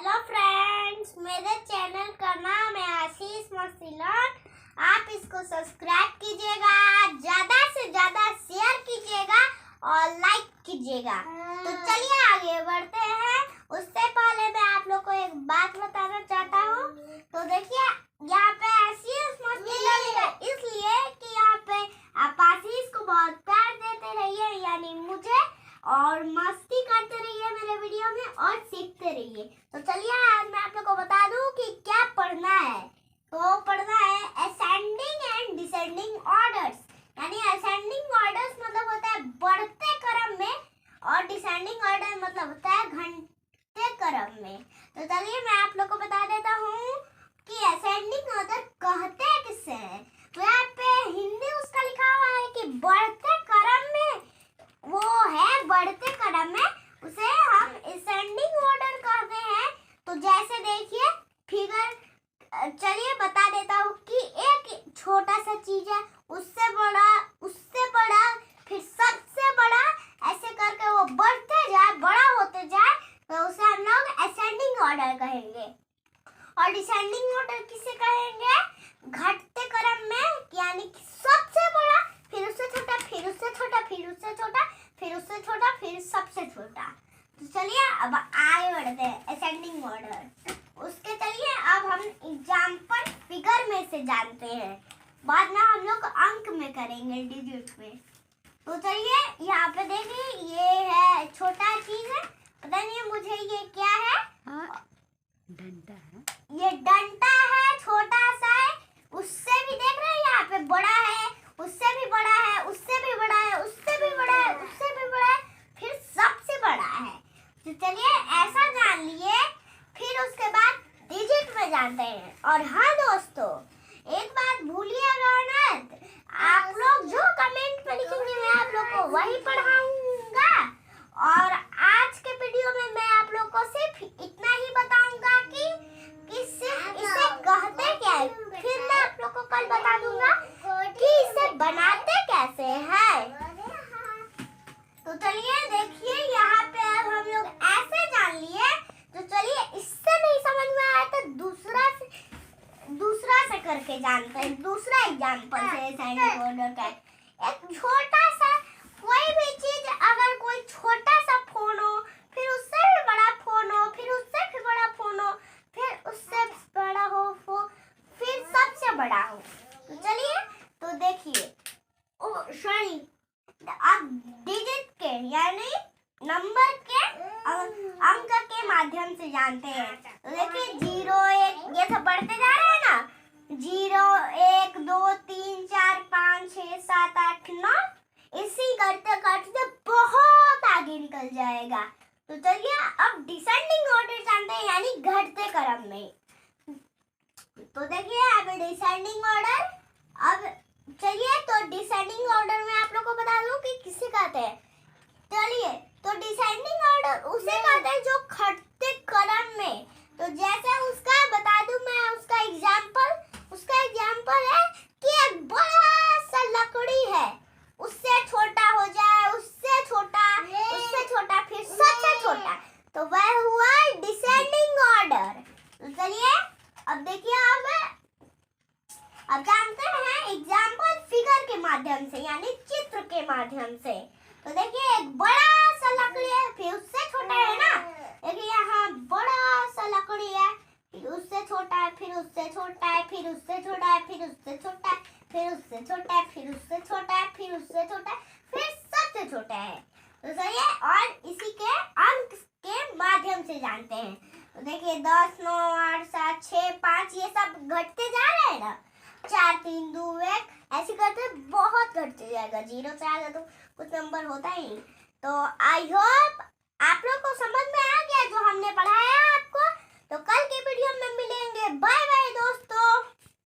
Hello friends, मेरे channel का नाम है आशीष मसीलन। आप इसको सब्सक्राइब कीजिएगा, ज्यादा से ज्यादा शेयर कीजिएगा और लाइक कीजिएगा। तो चलिए आगे बढ़ते हैं। उससे पहले मैं आप लोग को एक बात बताना चाहता हूँ। तो देखिए, यहाँ पे आशीष मसीलन लिखा इसलिए कि यहाँ पे आप आशीष को बहुत प्यार देते रहिए, यानी मुझे, और मस्ती करते रहिए मेरे वीडियो में और सीखते रहिए। तो चलिए आज मैं आप लोग को बता दूं कि क्या पढ़ना है। तो पढ़ना है असेंडिंग एंड डिसेंडिंग ऑर्डर्स, यानी असेंडिंग ऑर्डर्स मतलब होता है बढ़ते क्रम में, और डिसेंडिंग ऑर्डर मतलब होता है घटते क्रम में। तो चलिए मैं आप लोग को बता देता हूँ कि असेंडिंग ऑर्डर कहते किससे हैं। तो यहाँ पे हिंदी उसका लिखा हुआ है कि बढ़ते क्रम में, वो है बढ़ते क्रम में, उसे हम असेंडिंग ऑर्डर कहते हैं। तो जैसे देखिए फिगर, चलिए बता देता हूँ कि एक छोटा सा चीज है, उससे बड़ा, फिर सबसे बड़ा, ऐसे करके वो बढ़ते जाए, बड़ा होते जाए, तो उसे हम लोग असेंडिंग ऑर्डर कहेंगे। और डिसेंडिंग ऑर्डर किसे कहेंगे? घटते क्रम में, यानी कि सबसे बड़ा, फिर उससे छोटा, फिर उससे छोटा, फिर उससे छोटा, फिर उससे छोटा, फिर सबसे छोटा। तो चलिए अब आगे बढ़ते हैं असेंडिंग ऑर्डर। उसके चलिए अब हम एग्जाम्पल फिगर में से जानते हैं, बाद में हम लोग अंक में करेंगे, डिजिट में। तो चलिए यहाँ पे देखिए, ये है छोटा चीज है, पता नहीं मुझे ये क्या है। डंडा है, ये डंडा है, छोटा सा है। उससे भी देख रहे हैं यहाँ पे बड़ा है, उससे भी बड़ा है, उससे भी बड़ा है, उससे भी बड़ा है, उससे भी बड़ा है, फिर सबसे बड़ा है। तो चलिए ऐसा जान लिए, फिर उसके बाद डिजिट में जानते हैं। और हाँ दोस्तों, एक बात भूलिएगा ना, आप लोग जो कमेंट में लिखेंगे मैं आप लोग को वही पढ़ाऊंगा। और आज के वीडियो में मैं आप लोग को सिर्फ इतना ही बताऊंगा कि सिर्फ इसे कहते क्या है। फिर मैं आप लोग को कल बता दूंगा कि इसे बनाते कैसे हैं। तो चलिए देखिए, यहाँ पे अब हम लोग ऐसे जान लिए। तो चलिए इससे नहीं समझ में आया तो दूसरा से करके जानते हैं। दूसरा एग्जांपल से असेंडिंग ऑर्डर का एक छोटा सा कोई भी चीज, अगर कोई छोटा सा फोन हो, फिर उससे भी बड़ा फोन हो, फिर उससे भी बड़ा फोन हो, फिर उससे बड़ा हो, फिर सबसे बड़ा हो। तो चलिए, तो देखिए, सॉरी, अब डिजिट के यानी नंबर के, अंक के माध्यम से जानते हैं। तो देखिए 0 1 ये सब बढ़ते जा रहे हैं ना, 0 1 2 3 4 5 6 7 8 9, इसी करते करते बहुत आगे निकल जाएगा। तो चलिए अब डिसेंडिंग ऑर्डर जानते हैं, यानी घटते क्रम में। तो देखिए अब डिसेंडिंग ऑर्डर, अब चलिए तो डिसेंडिंग ऑर्डर में आप लोग को बता दूं कि किसे कहते हैं। चलिए, तो डिसेंडिंग ऑर्डर उसे कहते हैं जो घटते क्रम में। तो जैसे उसका बता दूं मैं, उसका एग्जांपल है कि एक बड़ा सा लकड़ी है, उससे छोटा हो जाए, उससे छोटा, उससे छोटा, फिर सबसे छोटा, तो वह हुआ डिसेंडिंग ऑर्डर। तो चलिए अब देखिए, अब जानते हैं एग्जाम्पल फिगर के माध्यम से, यानी चित्र के माध्यम से। तो देखिए एक बड़ा सा लकड़ी है, फिर उससे छोटा है ना, देखिए यहाँ बड़ा सा लकड़ी है, फिर उससे छोटा है, फिर उससे छोटा है, फिर उससे छोटा है, फिर उससे छोटा है, फिर उससे छोटा है, फिर उससे छोटा है, फिर उससे छोटा है, फिर सबसे छोटा है। तो सही है, और इसी के अंक के माध्यम से जानते हैं। तो देखिए 10 9 8 7 6 5 ये सब घटते जा रहे हैं ना, 4 3 2 1 ऐसे करते बहुत घटते जाएगा। 0 से आगे तो कुछ नंबर होता ही नहीं। तो आई होप आप लोग को समझ में आ गया जो हमने पढ़ाया आपको। तो कल के वीडियो में मिलेंगे। बाय बाय दोस्तों।